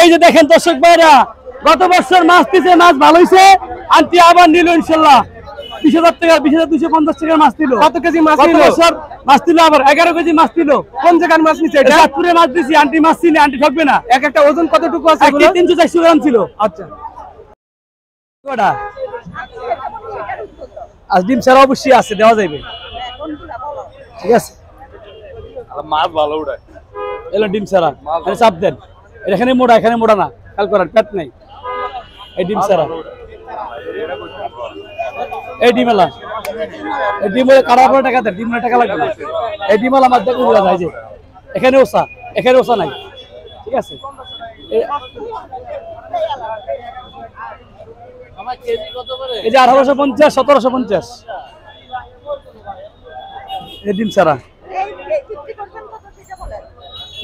এই যে দেখেন দর্শক ভাইরা, গত বছর মাছ পিছে মাছ ভালো হয়েছে, আন্টি আবার নিল ইনশাল্লাহ 20,000 টাকা, 20,250 টাকার মাছ দিল। কত কেজি মাছ নিল? মাছ দিল আবার 11 কেজি মাছ দিল। কোন জায়গার মাছ নিচ্ছে এটা? চাঁদপুরে মাছ দিছি, আন্টি মাছ ছিল, আন্টি ঠকবে না। এক একটা ওজন কতটুকু আছে? 300-400 গ্রাম ছিল। আচ্ছা, কটা আজ ডিম ছাড়া অবশ্যই আছে, দেওয়া যাবে, ঠিক আছে। মাছ ভালো উঠায়, এলো ডিম ছাড়া, চাপ দেন। এখানে মোড়া, এখানে মোড়া না, খেয়াল করেন, পেট নেই। এই ডিম ছাড়া, এই ডিমেলা, এই ডিমেলা কারা আপনার টাকা দেন, ডিমের টাকা লাগবে না। এই ডিমেলা মাছ দেখে উড়া যায় যে এখানে ওসা, এখানে ওসা নাই, ঠিক আছে। এই যে 1850, 1750 এই ডিম ছাড়া।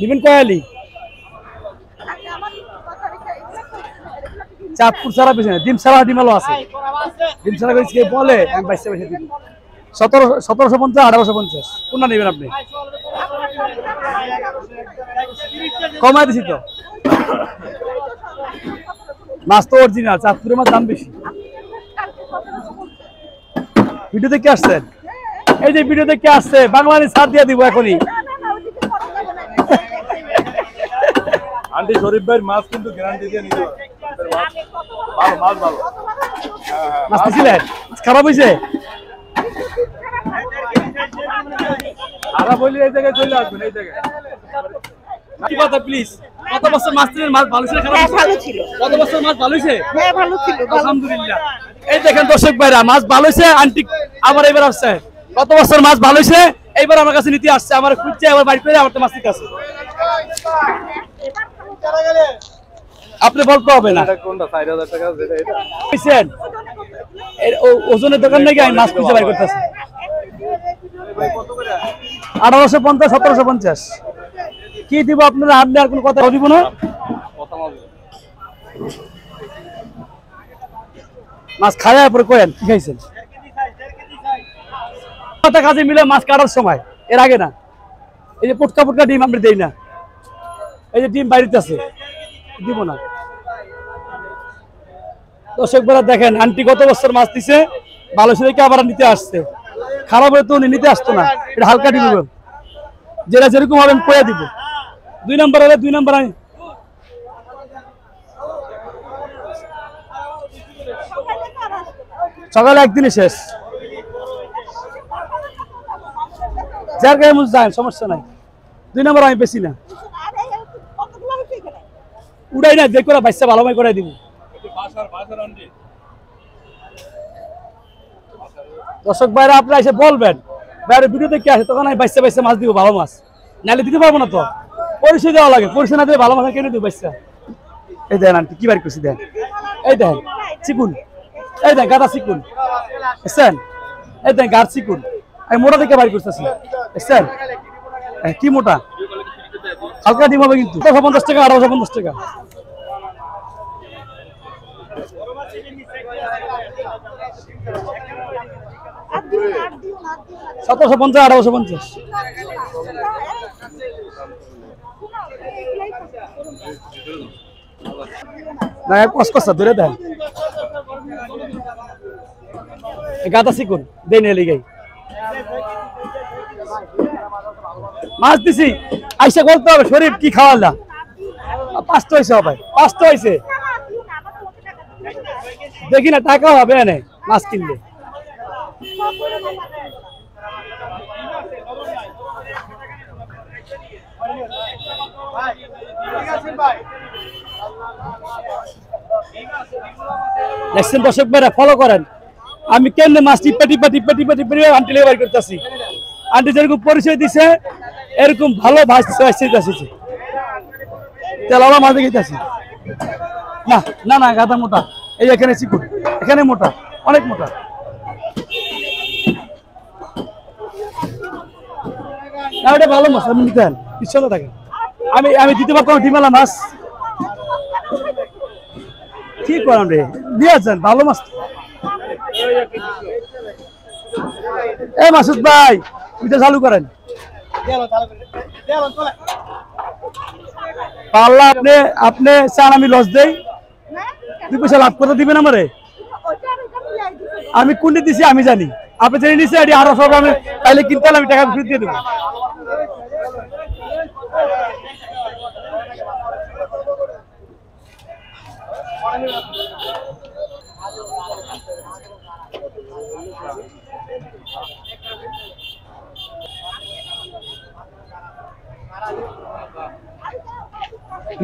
দিবেন কয়ালি, চাঁদপুর ছাড়া পিছনে ডিম ছাড়া ডিমালও আছে। ডিম ছাড়া করে বলে আমি 22 দিন 1750, 1850 কোনটা নেবেন আপনি? কমাই দিছি তো, মাছ তো অরিজিনাল, চাঁদপুরের মাছ দাম বেশি। ভিডিও দেখে আসছেন? এই যে ভিডিও দেখে আসছে, বাংলাদেশ ছাড় দিয়ে দিব এখনই। আন্টি শরীফ ভাইয়ের মাছ কিন্তু গ্যারান্টি দিয়ে নিতে হবে। ভালো মাছ, ভালো মাছ দিছিলেন, খারাপ হয়েছে? খারাপ হইলে এই জায়গায় চলে আসবেন, এই জায়গায়। কি কথা প্লিজ, কত বছর মাছ ছিলেন, মাছ ভালো ছিল? ভালো ছিল। কত বছর মাছ ভালো হয়েছে? হ্যাঁ ভালো ছিল। আলহামদুলিল্লাহ। এই দেখেন দর্শক ভাইরা, মাছ ভালো হয়েছে, আন্টি আবার এবার আসছে। কত বছর মাছ ভালো হয়েছে, এইবার আমার কাছে নিতে আসছে, আমার খুঁজছে, আবার বাড়ি করে আমার তো মাছ নিতে আসে। আপনি বলতে হবে না কোনটা 4000 টাকা যেটা, এটা বুঝছেন? ওজনের দোকান নাকি আমি মাছ খুঁজে বাড়ি করতেছি। 1850, 1750 কি দিব আপনারা? আপনি আর কোনো কথা দিব না? মাছ খাওয়ার পরে কয়েন কি খাইছেন? কাজে মিলে মাছ কাটার সময়, এর আগে না। এই যে পুটকা পুটকা ডিম আমরা দেই না, এই যে ডিম বাড়িতে আছে, দিব না। দর্শক বেলা দেখেন, আন্টি কত বছর মাছ দিছে, ভালো ছিল আবার নিতে আসছে। খারাপ হলে তো উনি নিতে আসতো না, এটা হালকা দিব, যেটা যেরকম হবে আমি কয়ে দিব। 2 নম্বর হলে 2 নম্বর আমি সকালে একদিনে শেষ, যার গায়ে মুখ যায় সমস্যা নাই। 2 নম্বর আমি বেশি না, উড়াই না, দেখ করে বাচ্চা ভালোভাবে করে দিব। দর্শক ভাইরা আপনারা এসে বলবেন, বাইরে ভিডিও দেখে আসে, তখন আমি বাচ্চা বাচ্চা মাছ দিব, ভালো মাছ। নাহলে দিতে পারবো না তো, পরিচয় দেওয়া লাগে, পরিচয় না দিয়ে ভালো মাছ কেন দিব বাচ্চা। এই দেখেন আন্টি কি বাড়ি করছি, দেন এই দেখেন চিকুন, এই দেখেন গাদা চিকুন, বুঝছেন? এই দেখেন গাছ চিকুন, আমি মোটা থেকে বাড়ি করতেছি, বুঝছেন? কি মোটা, হালকা ডিম হবে কিন্তু। 1750 টাকা, 1850 টাকা। সতেরোশো 1750, 1850 না, কসকসা ধরে দেন। গাদা চিকুন দেন, এলি গাই মাছ দিছি, আইসা বলতে হবে শরীফ কি খাওয়ালা। 5টা হয়েছে ভাই, 5টা হয়েছে, দেখি না টাকা হবে এনে মাছ কিনলে। দেখছেন দর্শক ভাইরা, ফলো করেন, আমি কেন মাছ টিপা টিপা টিপা টিপা টিপা আন্টি লেগে বাড়ি করতেছি। আন্টি যেরকম পরিচয় দিছে, এরকম ভালো ভাসছে, তেলাওয়া মাছ দেখেছি। না না না, গাদা মোটা, এই এখানে চিকুন, এখানে মোটা, অনেক মোটা। না ওটা ভালো মাছ, আপনি নিতে দেন, ইচ্ছা থাকে। আমি দিতে পারতাম ডিমালা মাছ, কি করেন রে, দিয়ে যান ভালো মাছ। এই মাসুদ ভাই, এটা চালু করেন। পাল্লা আপনি আপনি চান আমি লস দেই, 2 পয়সা লাভ করতে দিবেন আমারে? আমি কোনটি দিছি আমি জানি, আপনি জেনে নিছে এটি আরো সব আমি তাইলে কিনতে হলে আমি টাকা ফেরত দিয়ে দেবো।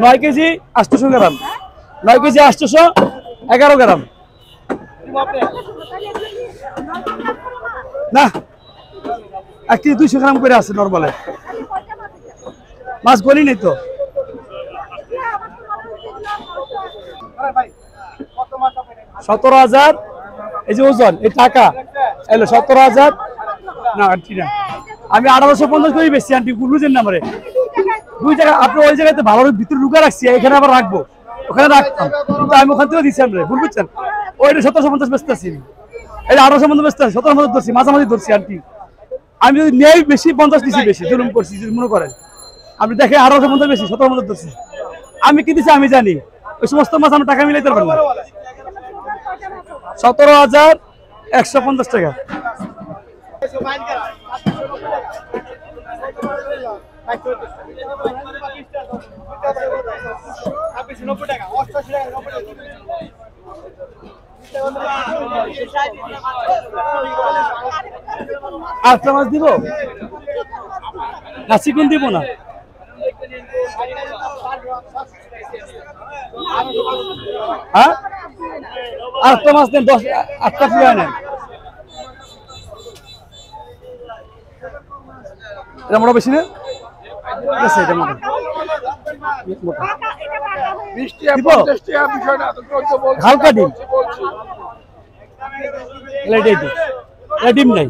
নয় কেজি 800 গ্রাম, 9 কেজি 811 গ্রাম। না 1 কেজি 200 গ্রাম করে আছে নরমালে, মাছ গলি নেই তো। 17,000 এই যে ওজন, এই টাকা এলো 17,000। না আন্টি না, আমি 1850 করে বেশি আন্টি, বুঝলেন না আমারে? 2 জায়গা আপনি ওই জায়গাতে ভালো ভিতরে লুকা রাখছি, এখানে আবার রাখবো, ওখানে রাখতাম, কিন্তু আমি ওখান থেকে দিচ্ছি আমরা, ভুল বুঝছেন? ওইটা 1750 বেচতে আসছি, এটা 1850 বেচতে আসছি, 1750 ধরছি, মাঝামাঝি ধরছি আন্টি। আমি যদি নেই বেশি 50 দিচ্ছি বেশি, জুলুম করছি যদি মনে করেন। আপনি দেখেন 1850 বেশি, 1750 ধরছি। আমি কি দিচ্ছি আমি জানি, ওই সমস্ত মাছ আমরা টাকা মিলাইতে পারবো না। 17,150 টাকা। আচ্ছা মাছ দিব না, চিকেন দিব না। হ্যাঁ আর তো মাছ দেন 8টা প্লেয়ার নেন। এটা মোটা বেশি না, ঠিক আছে এটা মোটা। হালকা ডিম, ডিম নাই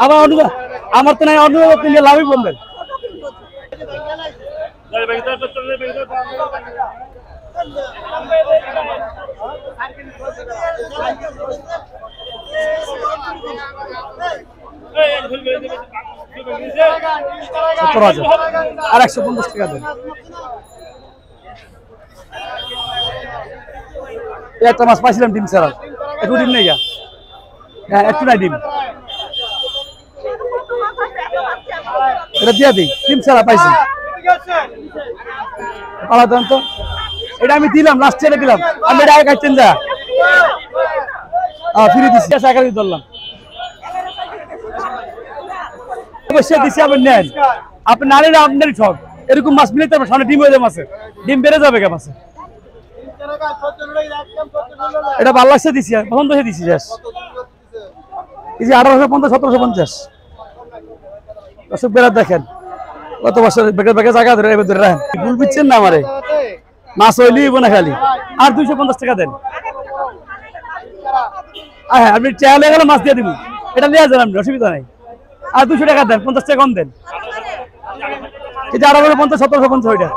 আবার আমার তো নাই, অন্য লাভই বলবেন। আর 150 টাকা দেন। একটা মাছ পাইছিলাম ডিম ছাড়া, একটু ডিম নেই, হ্যাঁ একটু নাই ডিম, এটা দিয়া দিই, ডিম ছাড়া পাইছি। পালা দেন তো, এটা আমি দিলাম লাস্ট ছেড়ে দিলাম, আমি এটা আগে খাচ্ছেন যা ফিরে দিচ্ছি, একাই ধরলাম। অবশ্যই দিচ্ছি, আপনি নেন, আপনি না নিলে আপনারই ঠক। এরকম মাছ মিলে তারপর সামনে ডিম হয়ে যাবে, মাছে ডিম বেড়ে যাবে কে মাছে। এটা ভালো লাগছে দিচ্ছি, পছন্দ হয়ে দিচ্ছি শেষ। এই যে 1850 1750 দর্শক বেড়া দেখেন কত বছর বেগে বেগে জায়গা ধরে এবার ধরে রাখেন, ভুল বুঝছেন না আমারে? মাছ হইলেই বোনা খালি। আর 250 টাকা দেন। হ্যাঁ আপনি চেয়ার লেগে গেলে মাছ দিয়ে দিব, এটা নিয়ে যান আপনি, অসুবিধা নাই। আর 200 টাকা দেন, 50 টাকা কম দেন। এই যে 1850 1750 ওইটা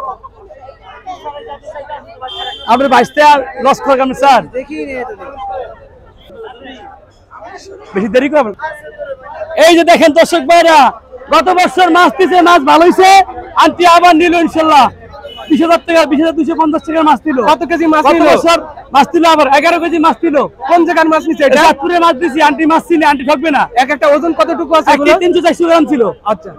আপনি 22 টাকা লস করে আপনি স্যার বেশি দেরি করবেন। এই যে দেখেন দর্শক ভাইরা, গত বছর মাছ দিছে, মাছ ভালো হয়েছে, আন্টি আবার নিল ইনশাল্লাহ 20,000 টাকা, 20,250 টাকার মাছ দিল। কত কেজি মাছ নিল? মাছ দিল আবার 11 কেজি মাছ দিল। কোন জায়গার মাছ নিছে এটা? চাঁদপুরে মাছ দিছি, আন্টি মাছ চিনি, আন্টি ঠকবে না। এক একটা ওজন কতটুকু আছে? 300-400 গ্রাম ছিল। আচ্ছা